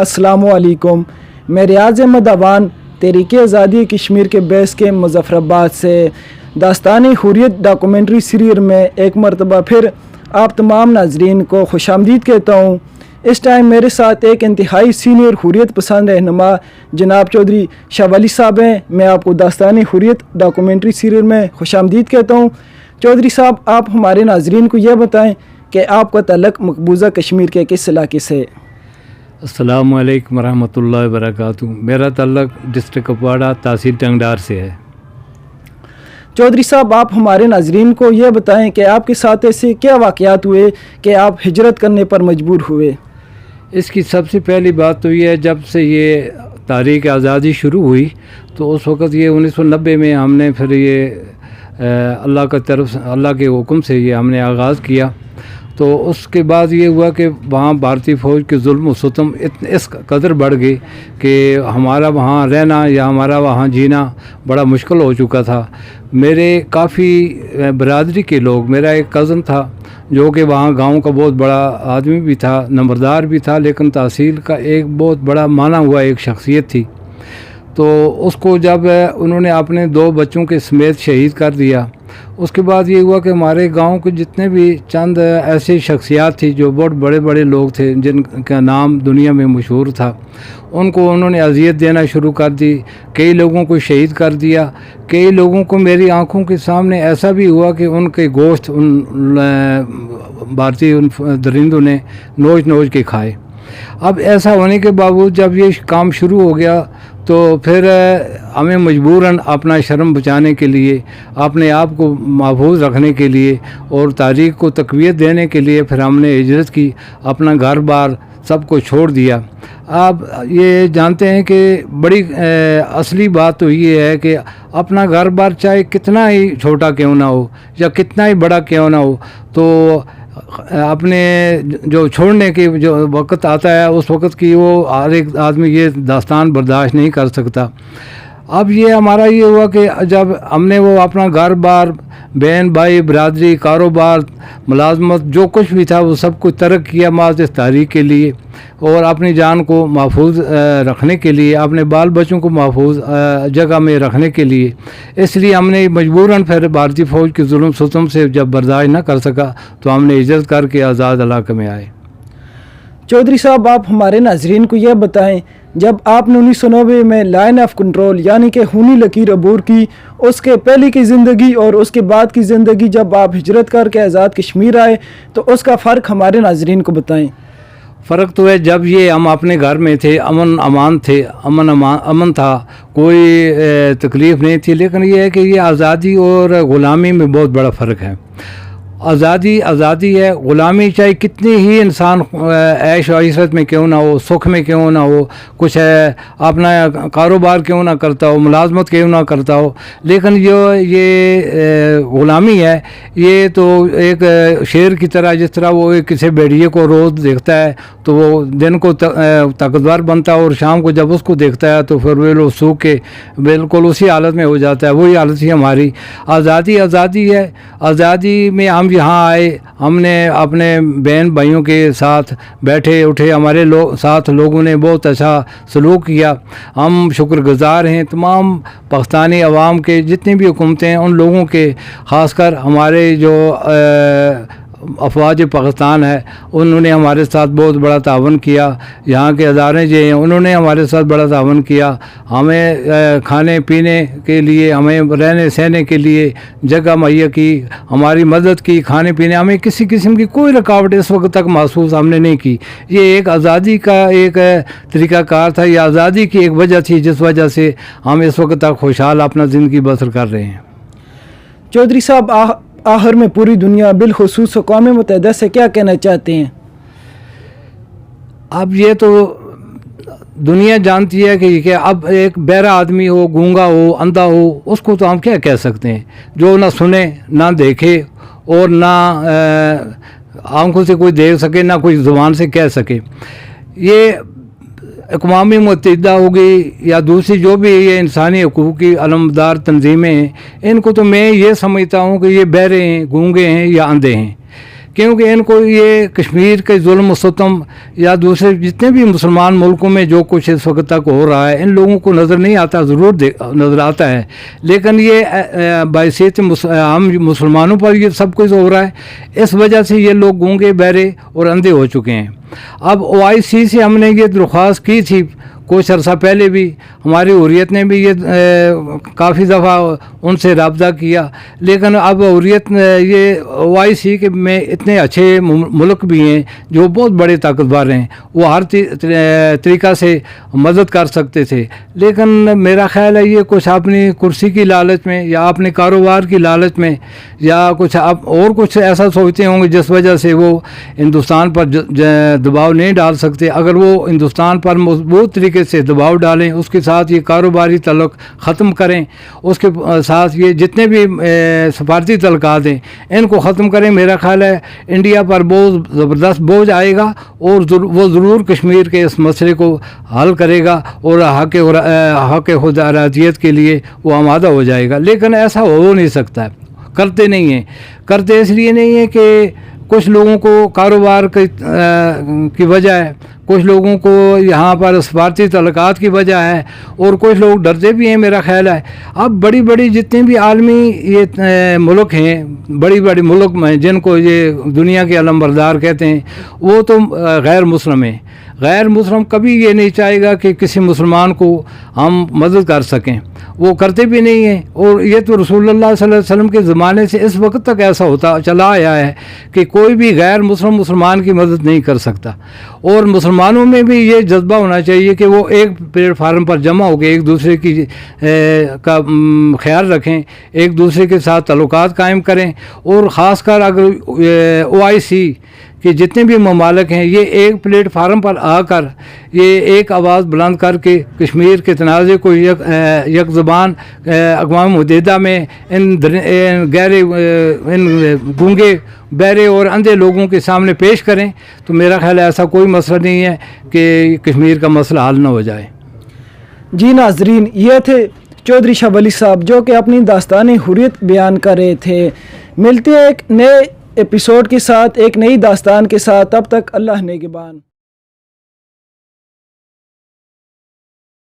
अस्सलामुअलैकुम। मैं रियाज अहमद अवान तहरीक आज़ादी कश्मीर के बेस के मुज़फ़्फ़राबाद से दास्तानी हुर्रियत डॉक्यूमेंट्री सीरियल में एक मरतबा फिर आप तमाम नाजरीन को खुशामदीद कहता हूँ। इस टाइम मेरे साथ एक इंतहाई सीनियर हुर्रियत पसंद रहनुमा जनाब चौधरी शाह वली साहब हैं। मैं आपको दास्तानी हुर्रियत डॉक्यूमेंट्री सीरियल में खुशामदीद कहता हूँ। चौधरी साहब, आप हमारे नाजरीन को यह बताएँ कि आपका तल्लुक़ मकबूजा कश्मीर के किस इलाके से? अस्सलामु अलैकुम रहमतुल्लाहि व बरकातुहू। मेरा तल्लुक़ डिस्ट्रिक्ट कुपवाड़ा तहसील टंगडार से है। चौधरी साहब, आप हमारे नाजरीन को यह बताएं कि आपके साथ ऐसे क्या वाक़यात हुए कि आप हिजरत करने पर मजबूर हुए? इसकी सबसे पहली बात तो ये है, जब से ये तारीख़ आज़ादी शुरू हुई तो उस वक़्त ये 1990 में हमने फिर ये अल्लाह के हुक्म से ये हमने आगाज़ किया। तो उसके बाद ये हुआ कि वहाँ भारतीय फ़ौज के जुल्म सितम इस कदर बढ़ गए कि हमारा वहाँ रहना या हमारा वहाँ जीना बड़ा मुश्किल हो चुका था। मेरे काफ़ी बरादरी के लोग, मेरा एक कज़न था जो कि वहाँ गांव का बहुत बड़ा आदमी भी था, नंबरदार भी था, लेकिन तहसील का एक बहुत बड़ा माना हुआ एक शख्सियत थी। तो उसको जब उन्होंने अपने 2 बच्चों के समेत शहीद कर दिया, उसके बाद ये हुआ कि हमारे गांव के जितने भी चंद ऐसी शख्सियात थी जो बहुत बड़े बड़े लोग थे जिनका नाम दुनिया में मशहूर था, उनको उन्होंने अजियत देना शुरू कर दी। कई लोगों को शहीद कर दिया। कई लोगों को मेरी आंखों के सामने ऐसा भी हुआ कि उनके गोश्त उन भारतीय उन दरिंदों ने नोच नोच के खाए। अब ऐसा होने के बावजूद जब ये काम शुरू हो गया तो फिर हमें मजबूरन अपना शर्म बचाने के लिए, अपने आप को महफूज रखने के लिए और तारीख़ को तक़वियत देने के लिए फिर हमने हिजरत की, अपना घर बार सब को छोड़ दिया। आप ये जानते हैं कि बड़ी असली बात तो ये है कि अपना घर बार चाहे कितना ही छोटा क्यों ना हो या कितना ही बड़ा क्यों ना हो, तो अपने जो छोड़ने के जो वक़्त आता है उस वक़्त की वो हर एक आदमी ये दास्तान बर्दाश्त नहीं कर सकता। अब ये हमारा ये हुआ कि जब हमने वो अपना घर बार, बहन भाई, बरादरी, कारोबार, मुलाजमत, जो कुछ भी था वो सब कुछ तर्क किया माज़ इस तारीख़ के लिए और अपनी जान को महफूज रखने के लिए, अपने बाल बच्चों को महफूज जगह में रखने के लिए, इसलिए हमने मजबूरन फिर भारतीय फ़ौज के जुल्म सितम से जब बर्दाश्त न कर सका तो हमने हिजरत करके आज़ाद इलाके में आए। चौधरी साहब, आप हमारे नाजरीन को यह बताएं, जब आपने 1990 में लाइन ऑफ कंट्रोल यानी कि खूनी लकीर अबूर की, उसके पहले की ज़िंदगी और उसके बाद की ज़िंदगी जब आप हिजरत करके आज़ाद कश्मीर आए, तो उसका फ़र्क हमारे नाजरीन को बताएं। फ़र्क तो है, जब ये हम अपने घर में थे, अमन अमान थे, अमन था, कोई तकलीफ़ नहीं थी। लेकिन ये है कि ये आज़ादी और ग़ुलामी में बहुत बड़ा फ़र्क है। आज़ादी है, ग़ुलामी चाहे कितनी ही इंसान ऐश और इशरत में क्यों ना हो, सुख में क्यों ना हो, कुछ है अपना कारोबार क्यों ना करता हो, मुलाजमत क्यों ना करता हो, लेकिन ये ग़ुलामी है, ये तो एक शेर की तरह, जिस तरह वो एक किसी भेड़िए को रोज़ देखता है तो वो दिन को ताकतवर बनता है और शाम को जब उसको देखता है तो फिर वो लोग सूख के बिल्कुल उसी हालत में हो जाता है। वही हालत ही हमारी। आज़ादी है। आज़ादी में हम यहाँ आए, हमने अपने बहन भाइयों के साथ बैठे उठे, हमारे साथ लोगों ने बहुत अच्छा सलूक किया। हम शुक्रगुज़ार हैं तमाम पाकिस्तानी अवाम के, जितनी भी हुकूमतें हैं उन लोगों के, ख़ासकर हमारे जो अफवाज पाकिस्तान है उन्होंने हमारे साथ बहुत बड़ा तावन किया। यहाँ के अदारे जो हैं उन्होंने हमारे साथ बड़ा तावन किया। हमें खाने पीने के लिए, हमें रहने सहने के लिए जगह मुहैया की, हमारी मदद की, खाने पीने, हमें किसी किस्म की कोई रुकावट इस वक्त तक महसूस हमने नहीं की। ये एक आज़ादी का एक तरीक़ाकार था, ये आज़ादी की एक वजह थी जिस वजह से हम इस वक्त तक खुशहाल अपना ज़िंदगी बसर कर रहे हैं। चौधरी साहब, आखिर में पूरी दुनिया बिलखुसूस अक़वाम मुत्तहिदा से क्या कहना चाहते हैं? अब ये तो دنیا جانتی ہے کہ اب ایک بہرا آدمی ہو، گونگا ہو، اندھا ہو، اس کو تو ہم کیا کہہ سکتے ہیں، جو نہ سنے نہ دیکھے اور نہ آنکھوں سے کوئی دیکھ سکے نہ کوئی زبان سے کہہ سکے. یہ اقوام متحدہ ہوگی یا دوسری جو بھی یہ انسانی حقوق کی علمبردار تنظیمیں ہیں، ان کو تو میں یہ سمجھتا ہوں کہ یہ بہرے ہیں، گونگے ہیں یا اندھے ہیں، کیونکہ ان کو یہ کشمیر کے ظلم و ستم یا دوسرے جتنے بھی مسلمان ملکوں میں جو کچھ اس وقت تک ہو رہا ہے ان لوگوں کو نظر نہیں آتا، ضرور نظر آتا ہے، لیکن یہ بحیثیت ہم مسلمانوں پر یہ سب کچھ ہو رہا ہے، اس وجہ سے یہ لوگ گونگے، بہرے اور اندھے ہو چکے ہیں. اب OIC سے ہم نے یہ درخواست کی تھی کچھ عرصہ پہلے بھی، ہماری حریت نے بھی یہ کافی دفعہ ان سے رابطہ کیا، لیکن اب حریت یہ OIC کے میں اتنے اچھے ملک بھی ہیں جو بہت بڑے طاقتور ہیں، وہ ہر طریقہ سے مدد کر سکتے تھے، لیکن میرا خیال ہے یہ کچھ اپنی کرسی کی لالچ میں یا اپنے کاروبار کی لالچ میں یا کچھ اور کچھ ایسا سوچتے ہوں گے جس وجہ سے وہ ہندوستان پر دباؤ نہیں ڈال سکتے. اگر وہ ہندوستان پر مضبوط طریقے سے دباؤ ڈالیں، اس کے ساتھ یہ کاروباری تعلق ختم کریں، اس کے ساتھ یہ جتنے بھی سفارتی تعلقات ہیں ان کو ختم کریں، میرا خیال ہے انڈیا پر بہت زبردست بوجھ آئے گا اور وہ ضرور کشمیر کے اس مسئلے کو حل کرے گا اور حق خود ارادیت کے لیے وہ آمادہ ہو جائے گا. لیکن ایسا ہو نہیں سکتا ہے، کرتے نہیں ہیں. کرتے اس لیے نہیں ہیں کہ کچھ لوگوں کو کاروبار کی وجہ ہے، کچھ لوگوں کو یہاں پر سفارتی تعلقات کی وجہ ہے، اور کچھ لوگ ڈرتے بھی ہیں میرا خیال ہے. اب بڑی بڑی جتنے بھی عالمی یہ ملک ہیں، بڑی بڑی ملک میں جن کو یہ دنیا کے علمبردار کہتے ہیں، وہ تو غیر مسلم ہیں. غیر مسلم کبھی یہ نہیں چاہے گا کہ کسی مسلمان کو ہم مدد کر سکیں، وہ کرتے بھی نہیں ہیں. اور یہ تو رسول اللہ صلی اللہ علیہ وسلم کے زمانے سے اس وقت تک ایسا ہوتا چلا آیا ہے کہ کوئی بھی غیر مسلمان کی مدد نہیں کر سکتا. اور مسلمانوں میں بھی یہ جذبہ ہونا چاہیے کہ وہ ایک پلیٹ فارم پر جمع ہو کے ایک دوسرے کی کا خیال رکھیں، ایک دوسرے کے ساتھ تعلقات قائم کریں. اور خاص کر اگر OIC کہ جتنے بھی ممالک ہیں یہ ایک پلیٹ فارم پر آ کر یہ ایک آواز بلند کر کے کشمیر کے تنازع کو یک زبان اقوام متحدہ میں ان گونگے، بہرے اور اندھے لوگوں کے سامنے پیش کریں تو میرا خیال ہے ایسا کوئی مسئلہ نہیں ہے کہ کشمیر کا مسئلہ حل نہ ہو جائے. جی ناظرین، یہ تھے چودھری شاہ ولی صاحب جو کہ اپنی داستانی حریت بیان کر رہے تھے. ملتے ہیں ایک نئے ایپیسوڈ کے ساتھ، ایک نئی داستان کے ساتھ. تب تک اللہ نگہبان.